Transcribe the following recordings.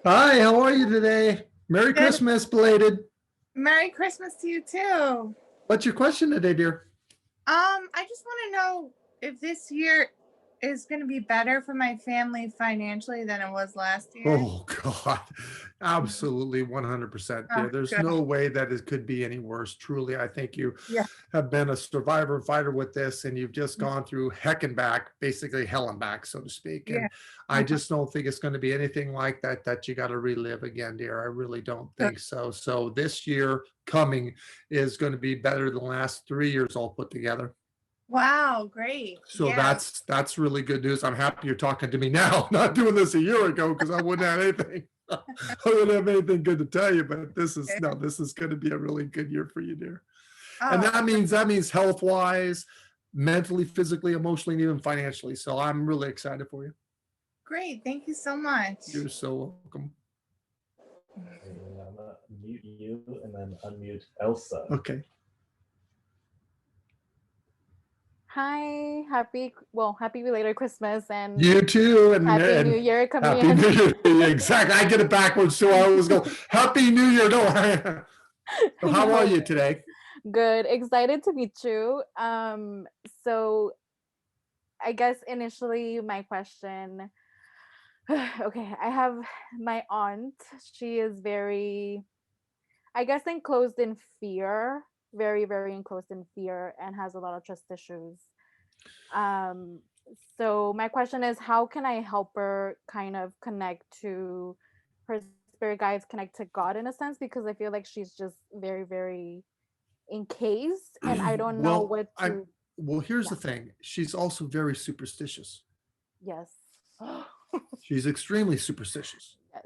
Hi, how are you today? Merry Good. Christmas, belated. Merry Christmas to you too. What's your question today, dear? I just want to know if this year is going to be better for my family financially than it was last year. Oh God, absolutely 100%, Oh, dear. There's good. no way that it could be any worse. Truly, I think you Yeah. have been a survivor fighter with this, and you've just gone through heck and back, basically hell and back, so to speak. Yeah. And I just don't think it's going to be anything like that you got to relive again, dear. I really don't Good. think so. So this year coming is going to be better than the last 3 years all put together. Wow, great. So Yeah. that's really good news. I'm happy you're talking to me now, not doing this a year ago because I wouldn't have anything. I wouldn't have anything good to tell you. But this is going to be a really good year for you, dear. And Oh, that means health wise, mentally, physically, emotionally, and even financially. So I'm really excited for you. great. Thank you so much. You're so welcome. And I'm gonna mute you and then unmute Elsa. Okay. Hi, happy belated Christmas and You too, Happy New Year coming Happy in. New Year. Exactly. I get it backwards, so I always go Happy New Year. No. So how are you today? Good. Excited to meet you. So I guess initially my question, okay, I have my aunt. She is very, I guess, enclosed in fear, very, very enclosed in fear, and has a lot of trust issues. Um, so my question is, how can I help her kind of connect to her spirit guides, connect to God in a sense? Because I feel like she's just very, very encased, and I don't know Well, what I to. well, here's Yeah. the thing. She's also very superstitious. Yes. She's extremely superstitious. Yes.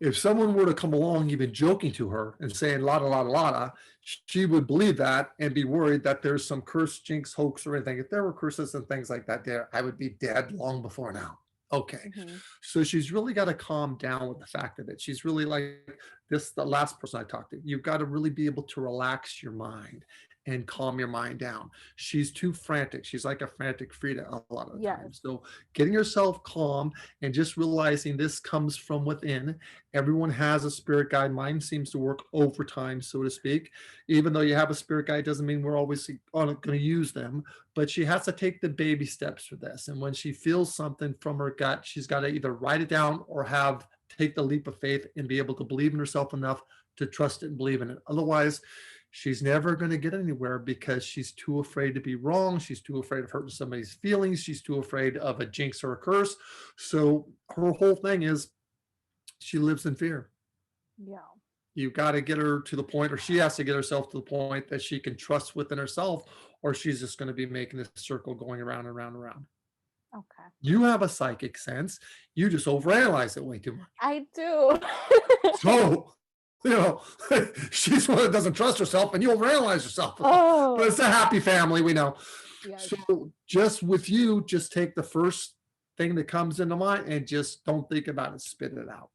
If someone were to come along, even joking to her and saying "la la la la," she would believe that and be worried that there's some curse, jinx, hoax, or anything. If there were curses and things like that, there, I would be dead long before now. Okay, Hmm. so she's really got to calm down with the fact of it. She's really like this. The last person I talked to, you've got to really be able to relax your mind and calm your mind down. She's too frantic. She's like a frantic Frida a lot of the Yes. time. So getting yourself calm and just realizing this comes from within. Everyone has a spirit guide. Mine seems to work overtime, so to speak. Even though you have a spirit guide, doesn't mean we're always going to use them. But she has to take the baby steps for this. And when she feels something from her gut, she's got to either write it down or have take the leap of faith and be able to believe in herself enough to trust it and believe in it. Otherwise, she's never going to get anywhere because she's too afraid to be wrong. She's too afraid of hurting somebody's feelings. She's too afraid of a jinx or a curse. So her whole thing is she lives in fear. Yeah. You've got to get her to the point, or she has to get herself to the point that she can trust within herself, or she's just going to be making this circle going around and around and around. Okay. You have a psychic sense. You just overanalyze it way too much. I do. So, you know, she's one that doesn't trust herself and you overanalyze yourself. Oh. But it's a happy family, we know. Yes. So just with you, just take the first thing that comes into mind and just don't think about it, spit it out.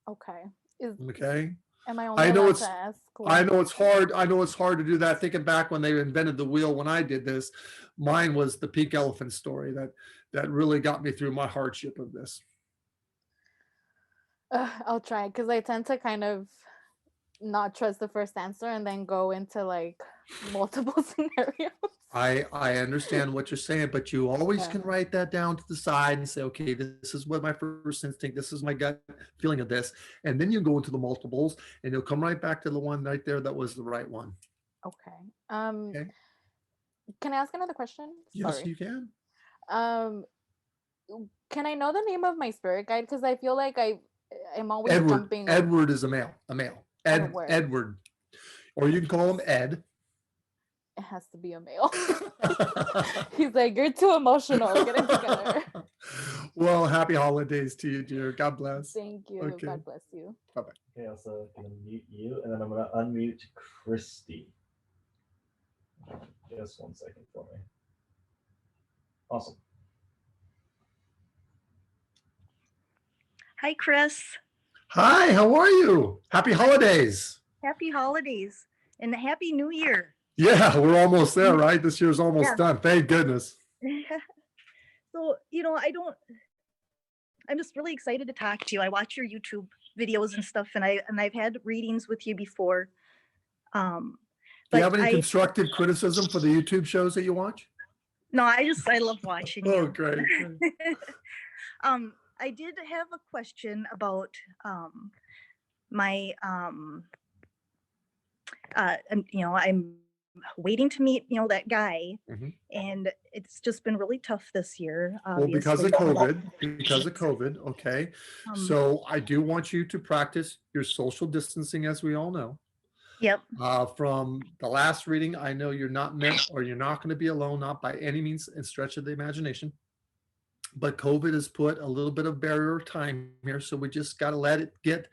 Okay. Okay. Am I only I know allowed it's to ask? I know it's hard. I know it's hard to do that. Thinking back when they invented the wheel, when I did this, mine was the pink elephant story that really got me through my hardship of this. I'll try because I tend to kind of not trust the first answer and then go into like multiple scenarios. I understand what you're saying, but you always Yeah. can write that down to the side and say, okay, this is what my first instinct, this is my gut feeling of this. And then you go into the multiples and you'll come right back to the one right there that was the right one. Okay. Okay. Can I ask another question? Yes, Sorry. you can. Um, can I know the name of my spirit guide? Because I feel like I'm always Edward. jumping. Edward is a male. Edward. Edward. Or you can call him Ed. It has to be a male. He's like, you're too emotional. Get it together. Well, happy holidays to you, dear. God bless. Thank you. Okay. God bless you. Bye-bye. Okay, also gonna mute you, and then I'm gonna unmute Christy. Just 1 second for me. Awesome. Hi, Chris. Hi, how are you? Happy holidays. Happy holidays and a happy new year. Yeah, we're almost there, right? This year's almost Yeah. done. Thank goodness. So, I'm just really excited to talk to you. I watch your YouTube videos and stuff, and I've had readings with you before. Do you But have any constructive criticism for the YouTube shows that you watch? no, I love watching Oh, you. great. I did have a question about my I'm waiting to meet that guy, Mhm. and it's just been really tough this year. Well, because of COVID, okay. Um, So I do want you to practice your social distancing, as we all know. Yep. From the last reading, I know you're not meant, or you're not going to be alone, not by any means and stretch of the imagination. But COVID has put a little bit of barrier of time here, so we just got to let it get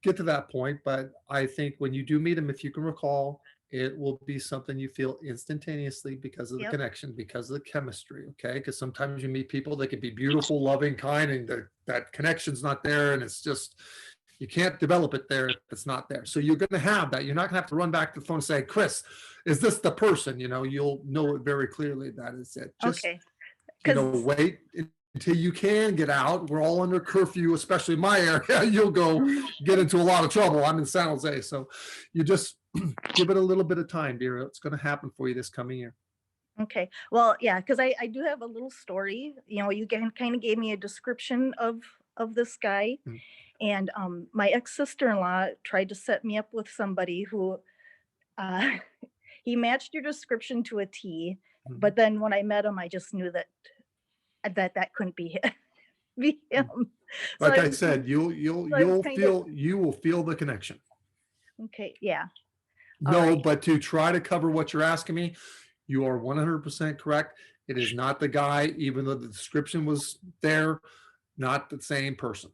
to that point. But I think when you do meet him, if you can recall, it will be something you feel instantaneously because of the Yep. connection, because of the chemistry. Okay, because sometimes you meet people that can be beautiful, loving, kind, and that connection's not there, and it's just, you can't develop it there if it's not there. So you're going to have that. You're not going to have to run back to the phone and say, Chris, is this the person? You'll know it very clearly that is it. Just, Okay. wait until you can get out. We're all under curfew, especially my area. You'll go get into a lot of trouble. I'm in San Jose. So you just give it a little bit of time, dear. It's going to happen for you this coming year. Okay. Well, yeah, because I do have a little story. You kind of gave me a description of this guy. Mm. And my ex-sister-in-law tried to set me up with somebody who he matched your description to a T. Mhm. But then when I met him, I just knew that couldn't be him. So Like I said, you will feel the connection. Okay. Yeah. No, All right. but to try to cover what you're asking me, you are 100% correct. It is not the guy, even though the description was there, not the same person.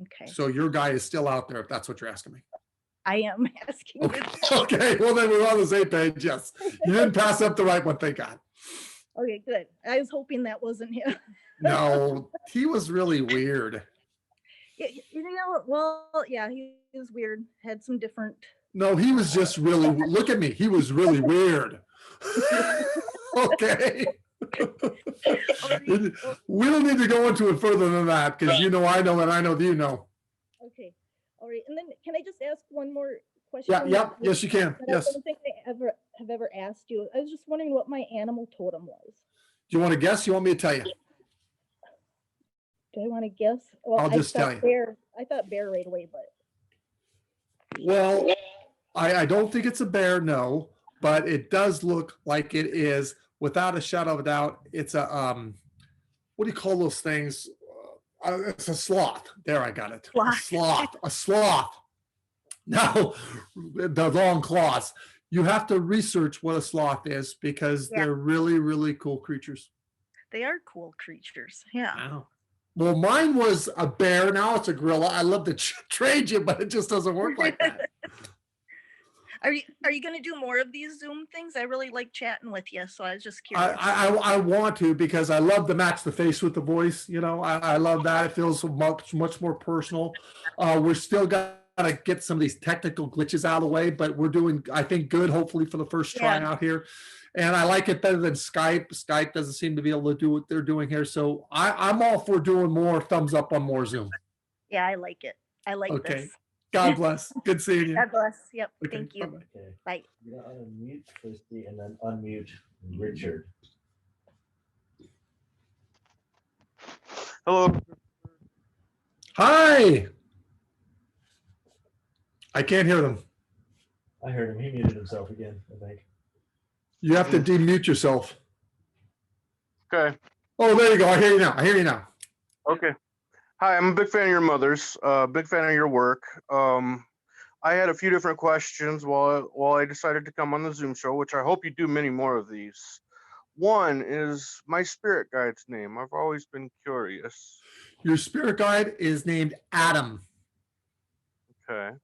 Okay. So your guy is still out there, if that's what you're asking me. I am asking Okay, you. okay. Well, then we're on the same page. Yes, you didn't pass up the right one, thank God. Okay, good. I was hoping that wasn't him. No, he was really weird. Well, yeah, he was weird. Had some different. No, he was just really, look at me. He was really weird. Okay. We don't need to go into it further than that, because I know, and I know that you know. Okay. All right. And then can I just ask one more question? Yeah, yep. Yes, you can. Yes. I don't think I have ever asked you. I was just wondering what my animal totem was. Do you want to guess? You want me to tell you? Do I want to guess? Well, I'll just tell you. Bear. I thought bear right away, but. Well, I don't think it's a bear, no, but it does look like it is, without a shadow of a doubt. It's a what do you call those things? It's a sloth. There, I got it. A sloth. Now, the long claws. You have to research what a sloth is, because they're really, really cool creatures. They are cool creatures. Yeah. Wow. Well, mine was a bear. Now it's a gorilla. I love to trade you, but it just doesn't work like that. Are you going to do more of these Zoom things? I really like chatting with you, so I was just curious. I want to, because I love to match the face with the voice. I love that. It feels much more personal. We're still got to get some of these technical glitches out of the way, but we're doing, I think, good, hopefully, for the first try out here. And I like it better than Skype. Skype doesn't seem to be able to do what they're doing here. So I'm all for doing more thumbs up on more Zoom. Yeah, I like it. I like this. God bless. Good seeing you. God bless. Yep. Okay, Thank you. bye-bye. Okay. Bye. You're gonna unmute Christy and then unmute Richard. Hello. Hi. I can't hear them. I heard him. He muted himself again, I think. You have to demute yourself. Okay. Oh, there you go. I hear you now. Okay. Hi, I'm a big fan of your mother's. Big fan of your work. I had a few different questions while I decided to come on the Zoom show, which I hope you do many more of these. One is my spirit guide's name. I've always been curious. Your spirit guide is named Adam. Okay.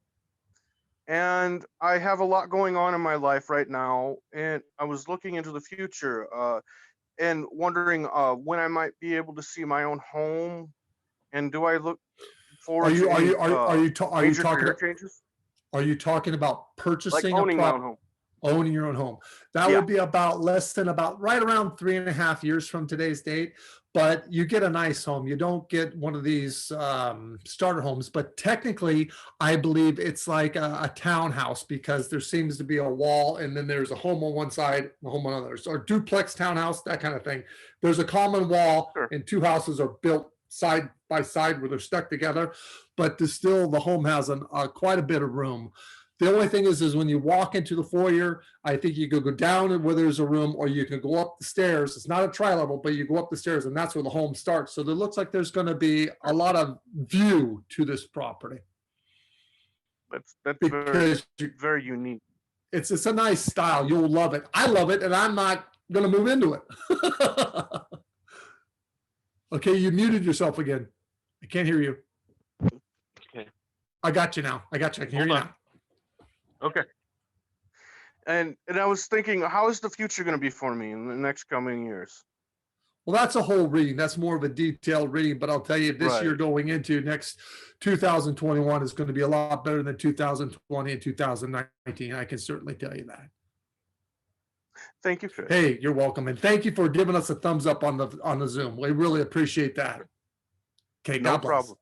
And I have a lot going on in my life right now, and I was looking into the future and wondering when I might be able to see my own home. And do I look forward to Are you talking career changes? Are you talking about purchasing Like owning a my own home? owning your own home. That Yeah. would be about right around 3.5 years from today's date. But you get a nice home. You don't get one of these starter homes. But technically, I believe it's like a townhouse because there seems to be a wall and then there's a home on one side, a home on the other. Or duplex townhouse, that kind of thing. There's a common wall Sure. and two houses are built side by side where they're stuck together. But the home has quite a bit of room. The only thing is when you walk into the foyer, I think you could go down where there's a room, or you can go up the stairs. It's not a tri-level, but you go up the stairs, and that's where the home starts. So there looks like there's going to be a lot of view to this property. That's very, Because very unique. it's a nice style. You'll love it. I love it, and I'm not going to move into it. Okay, you muted yourself again. I can't hear you. Okay. I got you now. I got you. I can hear you now. Okay. And I was thinking, how is the future going to be for me in the next coming years? Well, that's a whole reading. That's more of a detailed reading, but I'll tell you this year Right. going into next 2021 is going to be a lot better than 2020 and 2019. I can certainly tell you that. Thank you, Chris. Hey, you're welcome. And thank you for giving us a thumbs up on the Zoom. We really appreciate that. Okay, No God bless. problem.